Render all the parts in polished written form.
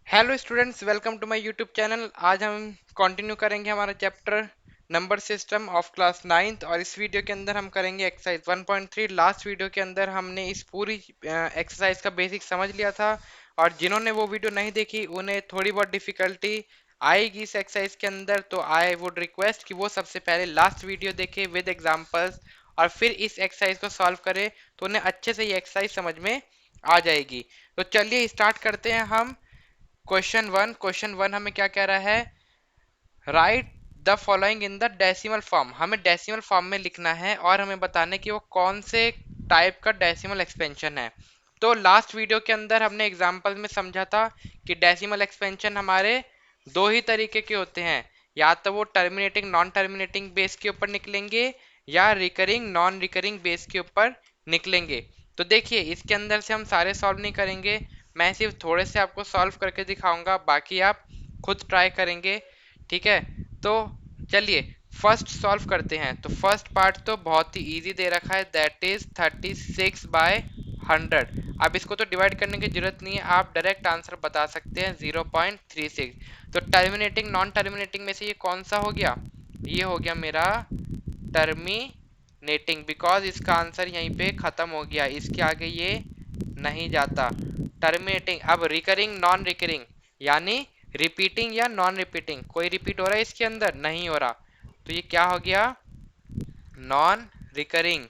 Hello students, welcome to my YouTube channel. आज हम continue करेंगे हमारा chapter number system of class ninth और इस वीडियो के अंदर हम करेंगे एक्सरसाइज 1.3। लास्ट वीडियो के अंदर हमने इस पूरी एक्सरसाइज का बेसिक समझ लिया था और जिन्होंने वो वीडियो नहीं देखी उन्हें थोड़ी बहुत डिफिकल्टी आएगी इस एक्सरसाइज के अंदर, तो आई वुड रिक्वेस्ट कि वो सबसे पहले लास्ट वीडियो देखे विद एग्जांपल्स और फिर इस एक्सरसाइज को सॉल्व करे, तो उन्हें अच्छे से ये एक्सरसाइज समझ में आ जाएगी। तो चलिए स्टार्ट करते हैं हम। क्वेश्चन वन हमें क्या कह रहा है? Right the following in the decimal form. हमें डेसिमल फॉर्म में लिखना है और हमें बताना है कि वो कौन से टाइप का डेसिमल एक्सपेंशन है। तो लास्ट वीडियो के अंदर हमने एग्जांपल में समझा था कि डेसिमल एक्सपेंशन हमारे दो ही तरीके के होते हैं, या तो वो टर्मिनेटिंग नॉन टर्मिनेटिंग बेस के ऊपर निकलेंगे या रिकरिंग नॉन रिकरिंग बेस के ऊपर निकलेंगे। तो देखिए इसके अंदर से हम सारे सॉल्व नहीं करेंगे, मैं सिर्फ थोड़े से आपको सॉल्व करके दिखाऊंगा, बाकी आप खुद ट्राई करेंगे। ठीक है, तो चलिए फर्स्ट सॉल्व करते हैं। तो फर्स्ट पार्ट तो बहुत ही इजी दे रखा है, दैट इज 36/100। अब इसको तो डिवाइड करने की जरूरत नहीं है, आप डायरेक्ट आंसर बता सकते हैं 0.36। तो टर्मिनेटिंग नॉन टर्मिनेटिंग में से ये कौन सा हो गया? ये हो गया मेरा टर्मिनेटिंग, बिकॉज इसका आंसर यहीं पे खत्म हो गया, इसके आगे ये नहीं जाता। टर्मिनेटिंग। अब रिकरिंग नॉन रिकरिंग यानी रिपीटिंग या नॉन रिपीटिंग, कोई रिपीट हो रहा है इसके अंदर? नहीं हो रहा, तो ये क्या हो गया? Non recurring.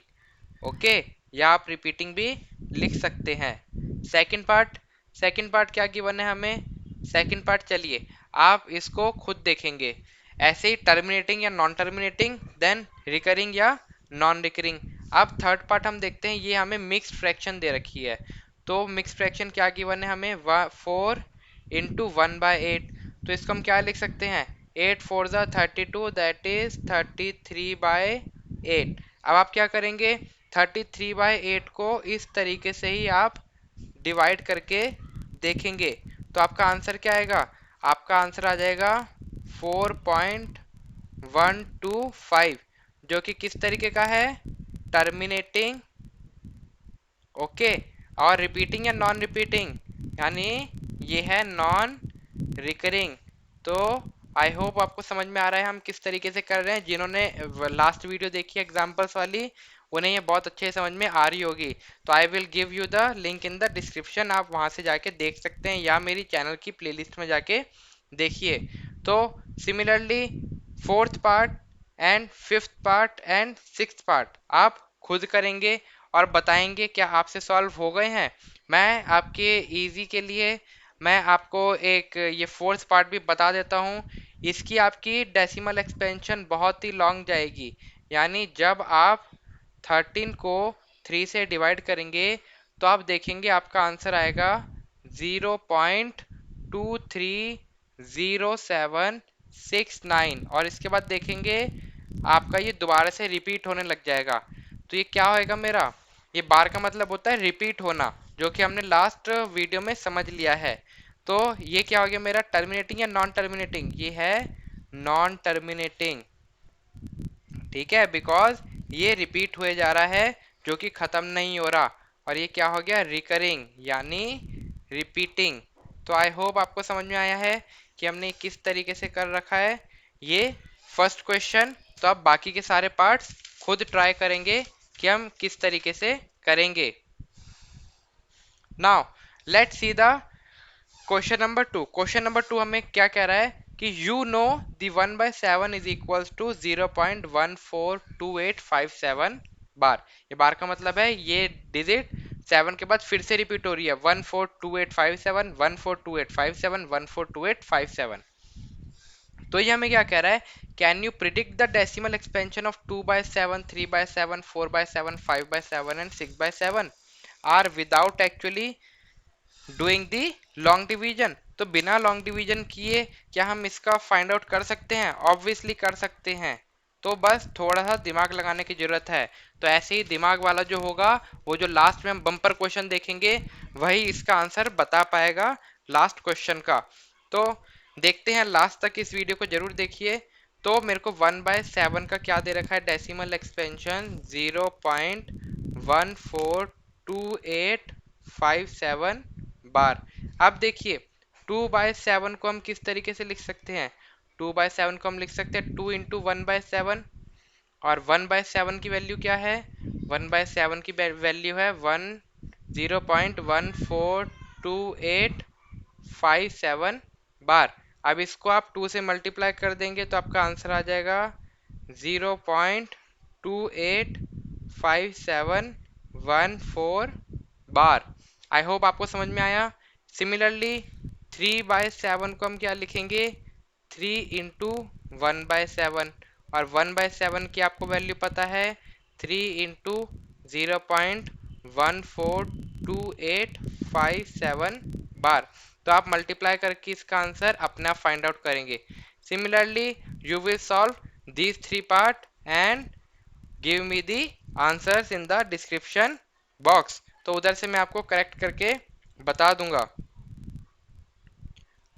ओके, या आप रिपीटिंग भी लिख सकते हैं। सेकंड पार्ट क्या गिवन है हमें? सेकंड पार्ट चलिए आप इसको खुद देखेंगे, ऐसे ही टर्मिनेटिंग या नॉन टर्मिनेटिंग, देन रिकरिंग या नॉन रिकरिंग। अब थर्ड पार्ट हम देखते हैं, ये हमें मिक्स्ड फ्रैक्शन दे रखी है। तो मिक्स फ्रैक्शन क्या गिवन है हमें? 4 × 1/8। तो इसको हम क्या लिख सकते हैं? 8 4 × 32, दैट इज 33/8। अब आप क्या करेंगे? 33/8 को इस तरीके से ही आप डिवाइड करके देखेंगे, तो आपका आंसर क्या आएगा? आपका आंसर आ जाएगा 4.125, जो कि किस तरीके का है? टर्मिनेटिंग। ओके, और रिपीटिंग या नॉन रिपीटिंग, यानी ये है नॉन रिकरिंग। तो आई होप आपको समझ में आ रहा है हम किस तरीके से कर रहे हैं। जिन्होंने लास्ट वीडियो देखी एग्जांपल्स वाली, उन्हें ये बहुत अच्छे समझ में आ रही होगी। तो I will give you the link in the description, आप वहां से जाके देख सकते हैं या मेरी चैनल की प्लेलिस्ट में जाके देखिए। तो similarly fourth part and fifth part and sixth part आप खुद करेंगे और बताएंगे क्या आपसे सॉल्व हो गए हैं। मैं आपके इजी के लिए मैं आपको एक ये फोर्थ पार्ट भी बता देता हूँ। इसकी आपकी डेसिमल एक्सपेंशन बहुत ही लॉन्ग जाएगी, यानी जब आप 13 को 3 से डिवाइड करेंगे तो आप देखेंगे आपका आंसर आएगा 0.230769, और इसके बाद देखेंगे आपका ये दोबारा से रिपीट होने लग जाएगा। तो ये क्या होएगा मेरा? ये बार का मतलब होता है रिपीट होना, जो कि हमने लास्ट वीडियो में समझ लिया है। तो ये क्या हो गया मेरा? टर्मिनेटिंग या नॉन टर्मिनेटिंग? ये है नॉन टर्मिनेटिंग। ठीक है, बिकॉज ये रिपीट हुए जा रहा है, जो कि खत्म नहीं हो रहा। और ये क्या हो गया? रिकरिंग यानी रिपीटिंग। तो आई होप आपको समझ में आया है कि हमने किस तरीके से कर रखा है ये फर्स्ट क्वेश्चन। तो अब बाकी के सारे पार्ट्स खुद ट्राई करेंगे कि हम किस तरीके से करेंगे। Now let's see the question number 2 हमें क्या कह रहा है कि you know the 1/7 is equals to 0.142857 bar. ये बार का मतलब है ये डिजिट 7 के बाद फिर से रिपीट हो रही है, 142857 142857 142857। तो ये हमें क्या कह रहा है? Can you predict the decimal expansion of 2/7 3/7 4/7 5/7 and 6/7 are without actually doing the long division? तो बिना लॉन्ग डिवीजन किए क्या हम इसका फाइंड आउट कर सकते हैं? ऑब्वियसली कर सकते हैं। तो बस थोड़ा सा दिमाग लगाने की जरूरत है। तो ऐसे ही दिमाग वाला जो होगा, वो जो लास्ट में हम बम्पर क्वेश्चन देखेंगे, वही इसका आंसर बता पाएगा लास्ट क्वेश्चन का। तो देखते हैं, लास्ट तक इस वीडियो को जरूर देखिए। तो मेरे को 1/7 का क्या दे रखा है? डेसिमल एक्सपेंशन 0.142857 बार। अब देखिए 2/7 को हम किस तरीके से लिख सकते हैं? 2/7 को हम लिख सकते हैं 2 इंटू 1/7, और 1/7 की वैल्यू क्या है? 1/7 की वैल्यू है 0.142857 बार। अब इसको आप 2 से मल्टीप्लाई कर देंगे तो आपका आंसर आ जाएगा 0.285714 बार। आई होप आपको समझ में आया। सिमिलरली 3/7 को हम क्या लिखेंगे? 3 इंटू 1/7, और 1/7 की आपको वैल्यू पता है 3 इंटू 0.142857 बार। तो आप मल्टीप्लाई करके इसका आंसर अपने आप फाइंड आउट करेंगे। Similarly you will solve these three part and give me the answers in the description box। तो उधर से मैं आपको करेक्ट करके बता दूंगा।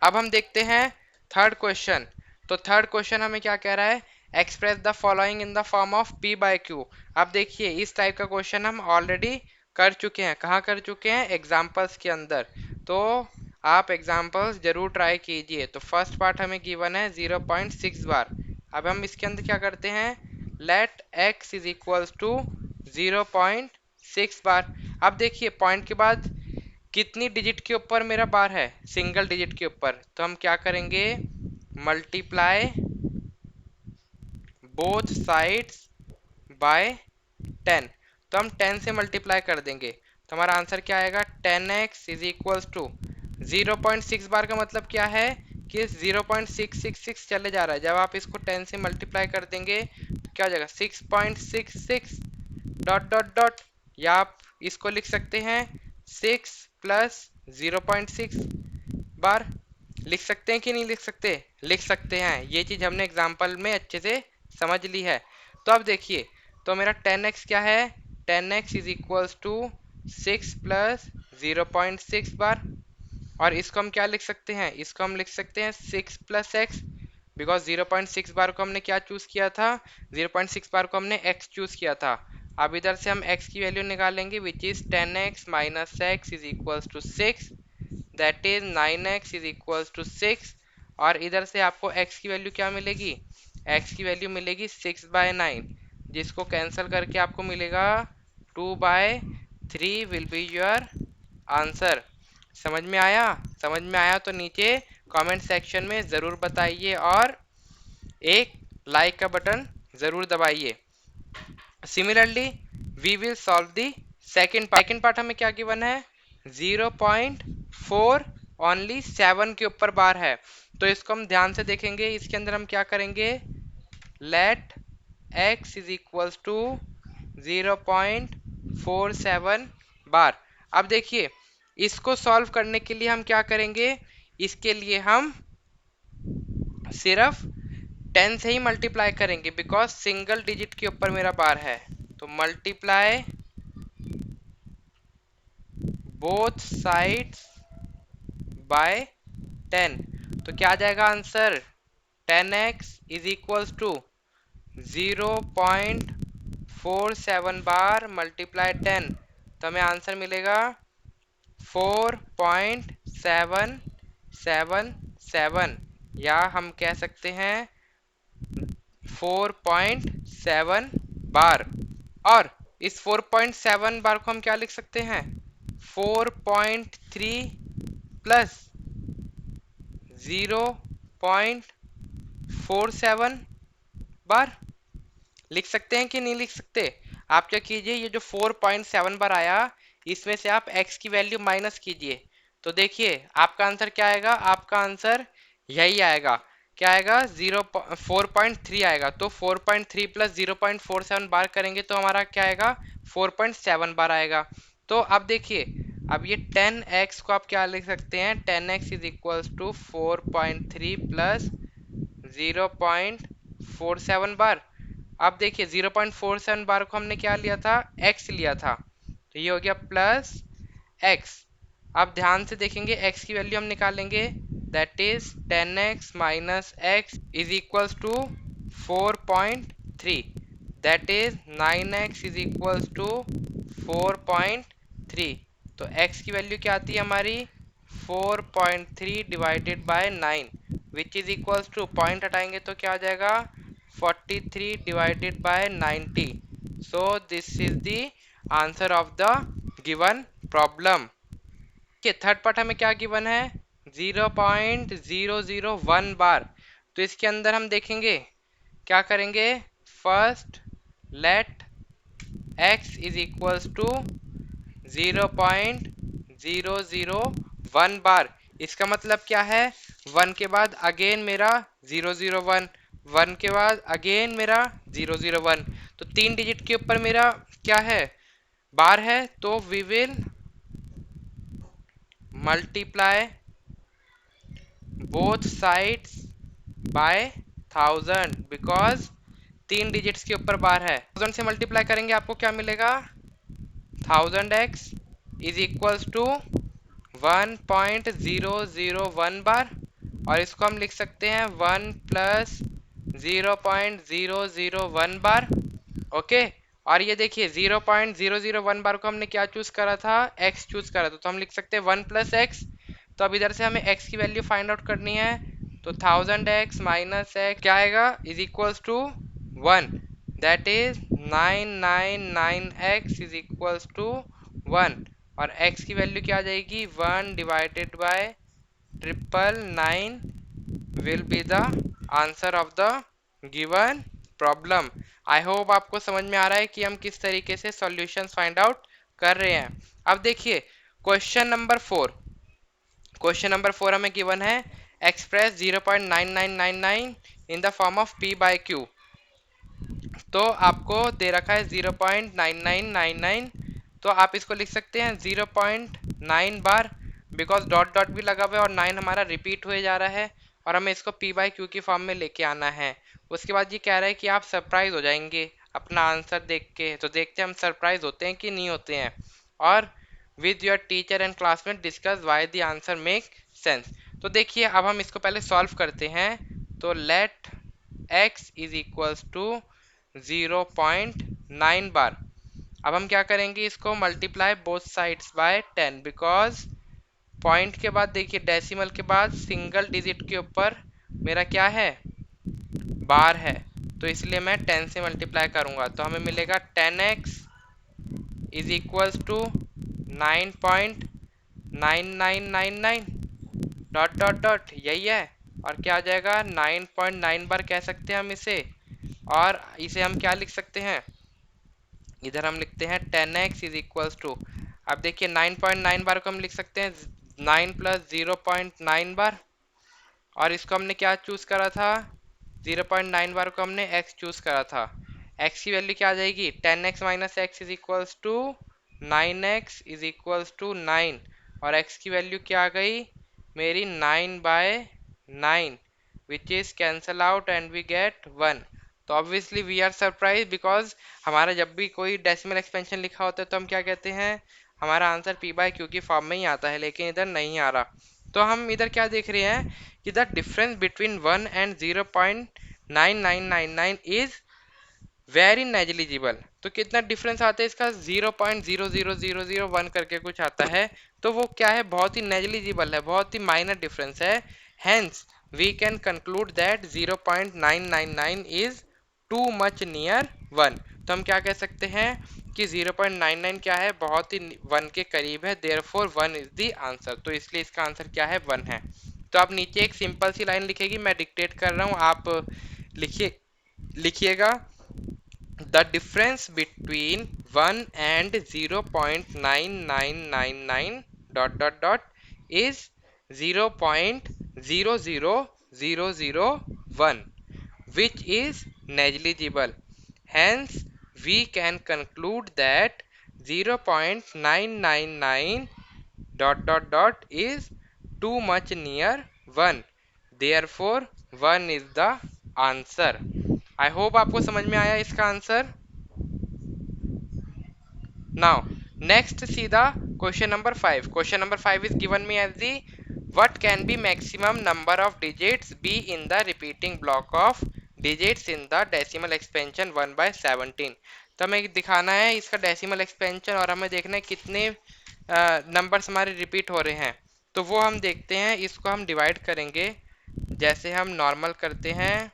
अब हम देखते हैं थर्ड क्वेश्चन। तो थर्ड क्वेश्चन हमें क्या कह रहा है? Express the following in the form of p by q। अब देखिए इस टाइप का क्वेश्चन हम ऑलरेडी कर चुके हैं। कहाँ कर चुके हैं? एग्जाम्पल्स के अंदर। तो आप एग्जाम्पल्स जरूर ट्राई कीजिए। तो फर्स्ट पार्ट हमें गिवन है 0.6 बार। अब हम इसके अंदर क्या करते हैं? Let x is equals to 0.6 bar. अब देखिए पॉइंट के बाद कितनी डिजिट के ऊपर मेरा बार है? सिंगल डिजिट के ऊपर। तो हम क्या करेंगे? Multiply both sides by 10। तो हम 10 से मल्टीप्लाई कर देंगे तो हमारा आंसर क्या आएगा? 10x इज इक्वल्स टू 0.6 बार का मतलब क्या है कि 0.666 चले जा रहा है। जब आप इसको 10 से मल्टीप्लाई कर देंगे तो क्या हो जाएगा? 6.66 डॉट डॉट डॉट, या आप इसको लिख सकते हैं 6 प्लस 0.6 बार। लिख सकते हैं कि नहीं लिख सकते? लिख सकते हैं। ये चीज हमने एग्जाम्पल में अच्छे से समझ ली है। तो अब देखिए, तो मेरा 10x क्या है? 10x is equals to 6 plus 0.6 bar. और इसको हम क्या लिख सकते हैं? इसको हम लिख सकते हैं 6 प्लस एक्स, बिकॉज 0.6 बार को हमने क्या चूज किया था? 0.6 बार को हमने x चूज किया था। अब इधर से हम x की वैल्यू निकालेंगे which is 10x minus x is equals to 6, that is 9x is equals to 6। और इधर से आपको x की वैल्यू क्या मिलेगी? x की वैल्यू मिलेगी 6/9, जिसको कैंसिल करके आपको मिलेगा 2/3 विल बी योर आंसर। समझ में आया? समझ में आया तो नीचे कमेंट सेक्शन में ज़रूर बताइए और एक लाइक का बटन ज़रूर दबाइए। Similarly we will solve the second part. Second part हमें क्या गिवन है? 0.4 ओनली 7 के ऊपर बार है। तो इसको हम ध्यान से देखेंगे। इसके अंदर हम क्या करेंगे? Let x is equals to 0.47 bar. अब देखिए इसको सॉल्व करने के लिए हम क्या करेंगे? इसके लिए हम सिर्फ 10 से ही मल्टीप्लाई करेंगे बिकॉज सिंगल डिजिट के ऊपर मेरा बार है। तो मल्टीप्लाई बोथ साइड्स बाय 10। तो क्या आ जाएगा answer? 10x is equals to 0.47 bar multiply 10। तो हमें आंसर मिलेगा 4.777, या हम कह सकते हैं 4.7 बार। और इस 4.7 बार को हम क्या लिख सकते हैं? 4.3 प्लस 0.47 बार। लिख सकते हैं कि नहीं लिख सकते? आप क्या कीजिए, ये जो 4.7 बार आया इसमें से आप x की वैल्यू माइनस कीजिए। तो देखिए आपका आंसर क्या आएगा? आपका आंसर यही आएगा। क्या आएगा? 4.3 आएगा। तो 4.3 प्लस 0.47 बार करेंगे तो हमारा क्या आएगा? 4.7 बार आएगा। तो अब देखिए, अब ये 10x को आप क्या लिख सकते हैं? 10x is equals to 4.3 plus 0.47 bar. अब देखिए 0.47 बार को हमने क्या लिया था? x लिया था। तो ये हो गया प्लस x। अब ध्यान से देखेंगे x की वैल्यू हम निकालेंगे, that is 10x minus x is equals to 4.3, that is 9x is equals to 4.3। तो x की वैल्यू क्या आती है हमारी? 4.3 divided by 9 which is equals to, point हटाएंगे तो क्या आ जाएगा 43 divided by 90। So this is the answer of the given problem. के थर्ड पार्ट हमें क्या गिवन है 0.001 बार। तो इसके अंदर हम देखेंगे क्या करेंगे, first let x is equals to 0.001 bar. इसका मतलब क्या है, 1 के बाद अगेन मेरा 001, 1 के बाद अगेन मेरा 001। तो 3 डिजिट के ऊपर मेरा क्या है, बार है। तो we will multiply both sides by 1000 because 3 digits के ऊपर बार है। 1000 से मल्टीप्लाई करेंगे आपको क्या मिलेगा, 1000x इज इक्वल्स टू 1.001 बार, और इसको हम लिख सकते हैं 1 प्लस 0.001 बार। ओके, और ये देखिए 0.001 बार को हमने क्या चूज करा था, x चूज करा था, तो हम लिख सकते हैं 1 प्लस एक्स। तो अब इधर से हमें x की वैल्यू फाइंड आउट करनी है। तो 1000x माइनस एक्स क्या आएगा, is equals to 1, that is 999x is equals to 1, और x की वैल्यू क्या आ जाएगी 1 divided by 999 will be the answer of the given problem. I hope आपको समझ में आ रहा है कि हम किस तरीके से सॉल्यूशंस फाइंड आउट कर रहे हैं। अब देखिए क्वेश्चन नंबर 4, क्वेश्चन नंबर 4 हमें गिवन है express 0.9999 in the form of p by q। तो आपको दे रखा है 0.9999, तो आप इसको लिख सकते हैं 0.9 बार, बिकॉज डॉट डॉट भी लगा हुआ है और 9 हमारा रिपीट हुए जा रहा है, और हमें इसको p बाई क्यू की फॉर्म में लेके आना है। उसके बाद ये कह रहा है कि आप सरप्राइज हो जाएंगे अपना आंसर देख के। तो देखते हैं हम सरप्राइज होते हैं कि नहीं होते हैं। और with your teacher and classmate discuss why the answer make sense. तो देखिए अब हम इसको पहले सॉल्व करते हैं। तो let x is equals to 0.9 bar. अब हम क्या करेंगे, इसको multiply both sides by 10, because point के बाद देखिए डेसिमल के बाद सिंगल डिजिट के ऊपर मेरा क्या है, बार है, तो इसलिए मैं 10 से मल्टीप्लाई करूंगा। तो हमें मिलेगा 10x is equals to 9.9999 dot dot dot, यही है। और क्या आ जाएगा 9.9 बार कह सकते हैं हम इसे, और इसे हम क्या लिख सकते हैं, इधर हम लिखते हैं 10x इज इक्वल्स टू, अब देखिए 9.9 बार को हम लिख सकते हैं 9 प्लस 0.9 बार, और इसको हमने क्या चूज करा था, 0.9 बार को हमने x चूज करा था। x की वैल्यू क्या आ जाएगी, 10x minus x is equals to 9x is equals to 9, और x की वैल्यू क्या आ गई मेरी 9/9 which is cancel out and we get 1। तो obviously we are surprise, because हमारा जब भी कोई डेसिमल एक्सपेंशन लिखा होता है तो हम क्या कहते हैं, हमारा आंसर p बाय क्यू की फॉर्म में ही आता है, लेकिन इधर नहीं आ रहा। तो हम इधर क्या देख रहे हैं कि the difference between 1 and 0.9999 is very negligible. तो कितना डिफरेंस आता है इसका, 0.00001 करके कुछ आता है। तो वो क्या है, बहुत ही नेग्लिजिबल है, बहुत ही माइनर डिफरेंस है। Hence we can conclude that 0.999 is too much near 1। तो हम क्या कह सकते हैं कि 0.99 क्या है, बहुत ही 1 के करीब है, देयरफॉर 1 इज द आंसर। तो इसलिए इसका आंसर क्या है, 1 है। तो आप नीचे एक सिंपल सी लाइन लिखेगी, मैं डिक्टेट कर रहा हूँ, आप लिखिएगा। The difference between 1 and 0.9999 dot dot dot is 0.00001, which is negligible. Hence, we can conclude that 0.999 dot dot dot is too much near 1. Therefore, 1 is the answer. I hope आपको समझ में आया इसका आंसर। नाउ नेक्स्ट सीधा question number 5। Question number 5 is given me as the what can be maximum number of digits be in the repeating block of digits in the decimal expansion 1/17। तो हमें दिखाना है इसका डेसिमल एक्सपेंशन, और हमें देखना है कितने नंबर्स हमारे रिपीट हो रहे हैं। तो वो हम देखते हैं, इसको हम डिवाइड करेंगे जैसे हम नॉर्मल करते हैं।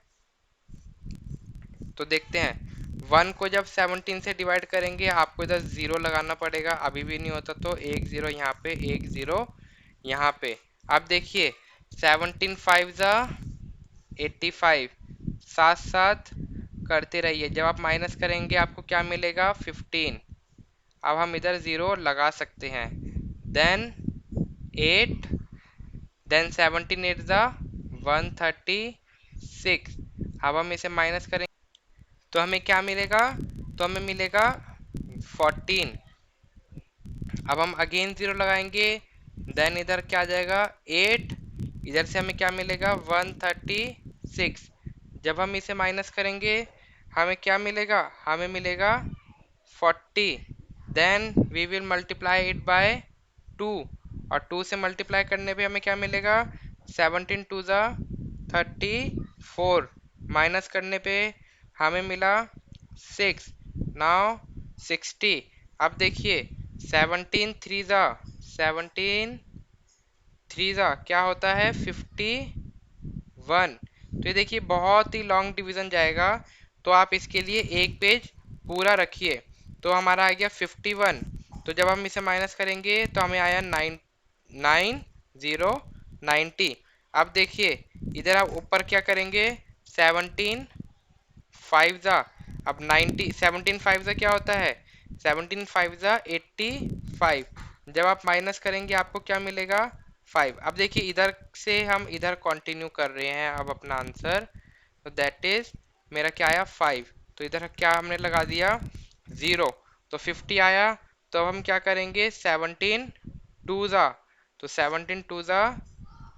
तो देखते हैं 1 को जब 17 से डिवाइड करेंगे आपको इधर 0 लगाना पड़ेगा, अभी भी नहीं होता तो एक 0 यहाँ पे, एक 0 यहाँ पे। अब देखिए 17 5 जा 85, साथ साथ करते रहिए, जब आप माइनस करेंगे आपको क्या मिलेगा 15। अब हम इधर 0 लगा सकते हैं, देन 8, देन 17 8 जा 136। अब हम इसे माइनस करेंगे तो हमें क्या मिलेगा, तो हमें मिलेगा 14। अब हम अगेन 0 लगाएंगे, देन इधर क्या आ जाएगा 8, इधर से हमें क्या मिलेगा 136। जब हम इसे माइनस करेंगे हमें क्या मिलेगा, हमें मिलेगा 40। Then we will multiply it by 2, और 2 से मल्टीप्लाई करने पे हमें क्या मिलेगा 17 2 ज़ा 34, माइनस करने पे हमें मिला 6, नाउ 60। अब देखिए 17 3 ज़ा 17 3 ज़ा क्या होता है 51। तो ये देखिए बहुत ही लॉन्ग डिवीजन जाएगा, तो आप इसके लिए एक पेज पूरा रखिए। तो हमारा आ गया 51, तो जब हम इसे माइनस करेंगे तो हमें आया 90। अब देखिए इधर आप ऊपर क्या करेंगे 17 5 जा, अब 90, 17 5 जा क्या होता है 17 5 जा 85। जब आप माइनस करेंगे आपको क्या मिलेगा 5। अब देखिए इधर से हम इधर कंटिन्यू कर रहे हैं अब अपना आंसर, तो दैट इज मेरा क्या आया 5। तो इधर क्या हमने लगा दिया 0, तो 50 आया। तो अब हम क्या करेंगे 17 2 जा, तो 17 2 जा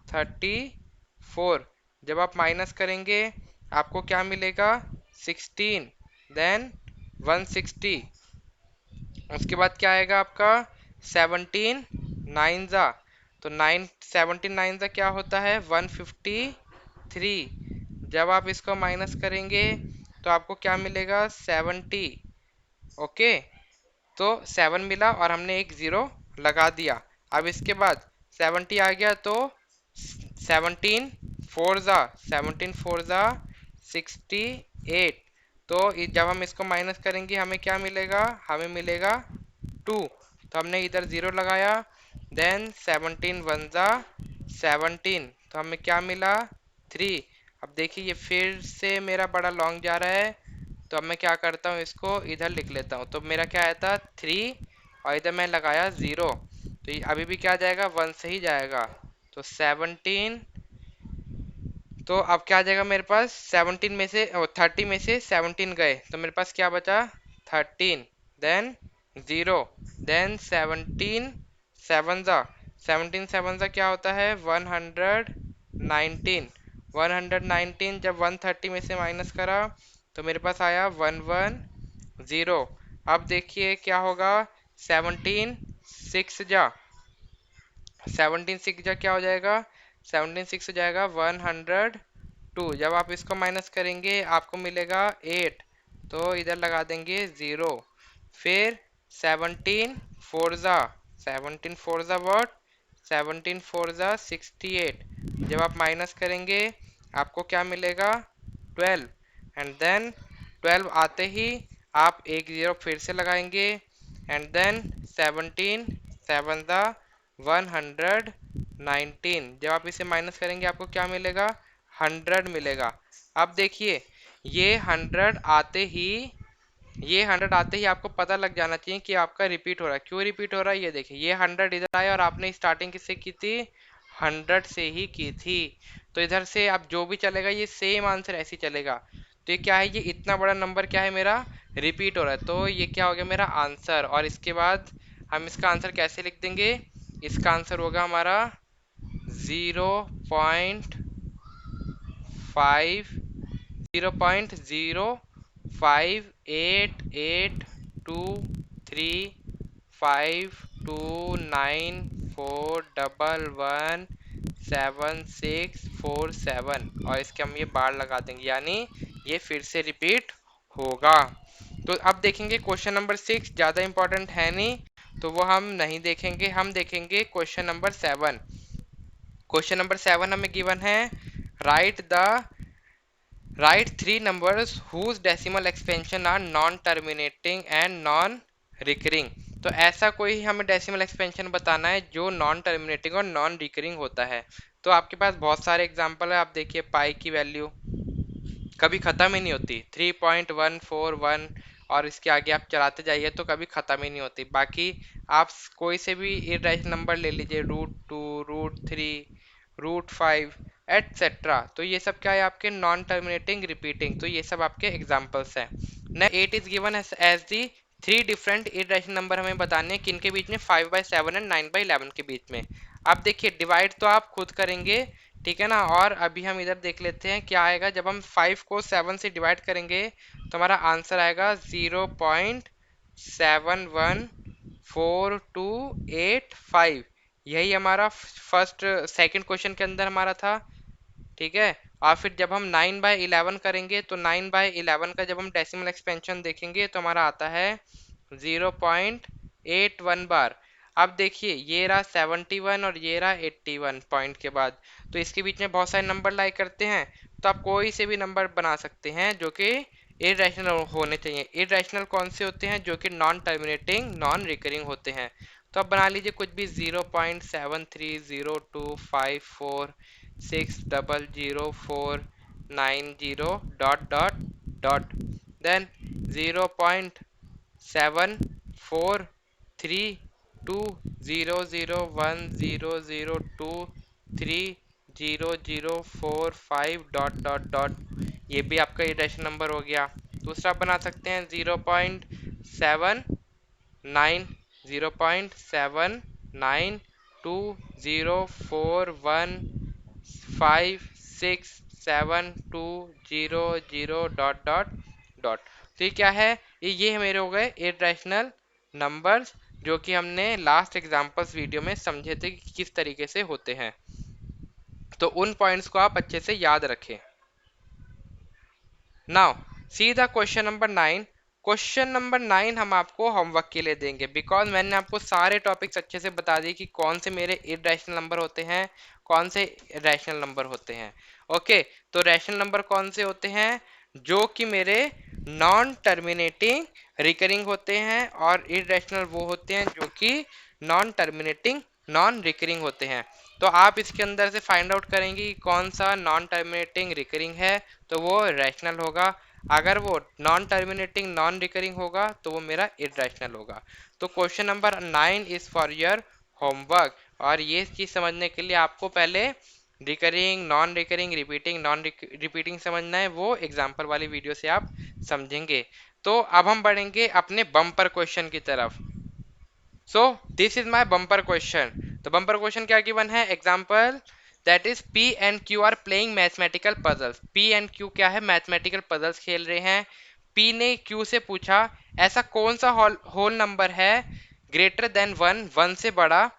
34। जब आप माइनस करेंगे आपको क्या मिलेगा 16, देन 160। उसके बाद क्या आएगा आपका 17 9 जा, तो 9 17 9 जा क्या होता है 153। जब आप इसको माइनस करेंगे तो आपको क्या मिलेगा 70। ओके, तो 7 मिला और हमने एक 0 लगा दिया। अब इसके बाद 70 आ गया, तो 17 4 जा 17 4 जा 68। तो जब हम इसको माइनस करेंगे हमें क्या मिलेगा, हमें मिलेगा 2। तो हमने इधर 0 लगाया, देन 17 1 जा 17, तो हमें क्या मिला 3। अब देखिए ये फिर से मेरा बड़ा लॉन्ग जा रहा है, तो अब मैं क्या करता हूँ इसको इधर लिख लेता हूँ। तो मेरा क्या आया था 3, और इधर मैं लगाया 0, तो ये अभी भी क्या जाएगा 1 से ही जाएगा। तो 17, तो अब क्या आ जाएगा मेरे पास 17 में से 30 में से 17 गए, तो मेरे पास क्या बचा 13, देन 0, देन 17 7 जा 17 7 जा क्या होता है 119। 119 जब 130 में से माइनस करा तो मेरे पास आया 110। अब देखिए क्या होगा 17 6 जा 17 6 जा क्या हो जाएगा 17 6 हो जाएगा 102। जब आप इसको माइनस करेंगे आपको मिलेगा 8, तो इधर लगा देंगे 0। फिर 17 4 जा 17 4 जा व्हाट 17 4 जा 68। जब आप माइनस करेंगे आपको क्या मिलेगा 12, एंड देन 12 आते ही आप एक 0 फिर से लगाएंगे, एंड देन 17 7 जा 119। जब आप इसे माइनस करेंगे आपको क्या मिलेगा 100 मिलेगा। अब देखिए ये 100 आते ही ये 100 आते ही आपको पता लग जाना चाहिए कि आपका रिपीट हो रहा है। क्यों रिपीट हो रहा है, ये देखिए ये 100 इधर आया और आपने स्टार्टिंग किससे की थी 100 से ही की थी। तो इधर से आप जो भी चलेगा ये सेम आंसर ऐसे ही चलेगा। तो ये क्या है, ये इतना बड़ा नंबर क्या है मेरा रिपीट हो रहा है, तो ये क्या हो गया मेरा आंसर। और इसके बाद हम इसका आंसर कैसे लिख देंगे, इसका आंसर होगा हमारा 0.5 0.8882335294117647, और इसके हम ये बार लगा देंगे, यानी ये फिर से रिपीट होगा। तो अब देखेंगे क्वेश्चन नंबर 6, ज़्यादा इंपॉर्टेंट है नहीं तो वो हम नहीं देखेंगे, हम देखेंगे क्वेश्चन नंबर 7। क्वेश्चन नंबर 7 हमें गिवन है, write three numbers whose decimal expansion are non terminating and non recurring. तो ऐसा कोई हमें डेसिमल एक्सपेंशन बताना है जो नॉन टर्मिनेटिंग और नॉन रिकरिंग होता है। तो आपके पास बहुत सारे एग्जांपल है, आप देखिए पाई की वैल्यू कभी ख़त्म ही नहीं होती, 3.141, और इसके आगे आप चलाते जाइए तो कभी ख़त्म ही नहीं होती। बाकी आप कोई से भी इरेशनल नंबर ले लीजिए, √2, √3, √5 एटसेट्रा, तो ये सब क्या है आपके नॉन टर्मिनेटिंग रिपीटिंग। तो ये सब आपके एग्जांपल्स हैं। Next 8 is given as the three different irrational number हमें बताने हैं, किनके बीच में, 5/7 एंड 9/11 के बीच में। अब देखिए डिवाइड तो आप खुद करेंगे, ठीक है ना। और अभी हम इधर देख लेते हैं क्या आएगा। जब हम 5 को 7 से डिवाइड करेंगे तो हमारा आंसर आएगा 0.714285। यही हमारा फर्स्ट सेकंड क्वेश्चन के अंदर हमारा था, ठीक है। और फिर जब हम 9/11 करेंगे तो 9/11 का जब हम डेसिमल एक्सपेंशन देखेंगे तो हमारा आता है 0.81 बार। अब देखिए ये रहा 71 और ये रहा 81 पॉइंट के बाद, तो इसके बीच में बहुत सारे नंबर लाई करते हैं। तो आप कोई से भी नंबर बना सकते हैं जो कि इरेशनल होने चाहिए। इरेशनल कौन से होते हैं, जो कि नॉन टर्मिनेटिंग नॉन रिकरिंग होते हैं। तो आप बना लीजिए कुछ भी, 0.730255460049 देन 0.743200023004 ये भी आपका इरेशनल नंबर हो गया। दूसरा बना सकते हैं 0.79, 0.79204167200 तो ये क्या है, ये मेरे हो गए इरेशनल नंबर्स, जो कि हमने लास्ट एग्जांपल्स वीडियो में समझे थे कि किस तरीके से होते हैं। तो उन पॉइंट्स को आप अच्छे से याद रखें। Now see the question number 9। Question number 9 हम आपको होमवर्क के लिए देंगे, बिकॉज मैंने आपको सारे टॉपिक्स अच्छे से बता दिए कि कौन से मेरे इरेशनल नंबर होते हैं, कौन से रैशनल नंबर होते हैं। ओके, तो रैशनल नंबर कौन से होते हैं, जो कि मेरे नॉन टर्मिनेटिंग रिकरिंग होते हैं, और इरेशनल वो होते हैं जो कि नॉन टर्मिनेटिंग नॉन रिकरिंग होते हैं। तो आप इसके अंदर से फाइंड आउट करेंगे कि कौन सा नॉन टर्मिनेटिंग रिकरिंग है, तो वो रैशनल होगा। अगर वो नॉन टर्मिनेटिंग नॉन रिकरिंग होगा तो वो मेरा इरेशनल होगा। तो question number 9 is for your homework, और ये चीज़ समझने के लिए आपको पहले recurring, non recurring, repeating, non repeating समझना है, वो एग्जाम्पल वाली वीडियो से आप समझेंगे। तो अब हम बढ़ेंगे अपने बम्पर क्वेश्चन की तरफ। So this is my bumper question. तो बम्पर क्वेश्चन क्या गिवन है, example that is P and Q are playing mathematical puzzles. P and Q क्या है, मैथमेटिकल पजल्स खेल रहे हैं। P ने Q से पूछा ऐसा कौन सा होल नंबर है ग्रेटर देन 1 से बड़ा,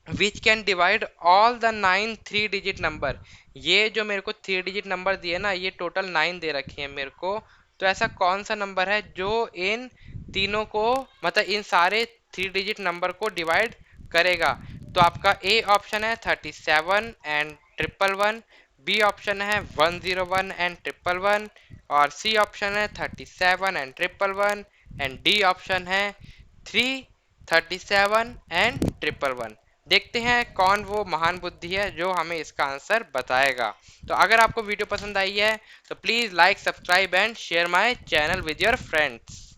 which can divide all the 9 3 digit number. ये जो मेरे को 3 डिजिट नंबर दिए ना, ये टोटल 9 दे रखी है मेरे को। तो ऐसा कौन सा नंबर है जो इन तीनों को, मतलब इन सारे 3 डिजिट नंबर को डिवाइड करेगा। तो आपका ए ऑप्शन है 37 एंड 111, बी ऑप्शन है 101 एंड 111, और सी ऑप्शन है 37 एंड 111, एंड डी ऑप्शन है 337 एंड 111। देखते हैं कौन वो महान बुद्धि है जो हमें इसका आंसर बताएगा। तो अगर आपको वीडियो पसंद आई है तो please like, subscribe and share my channel with your friends.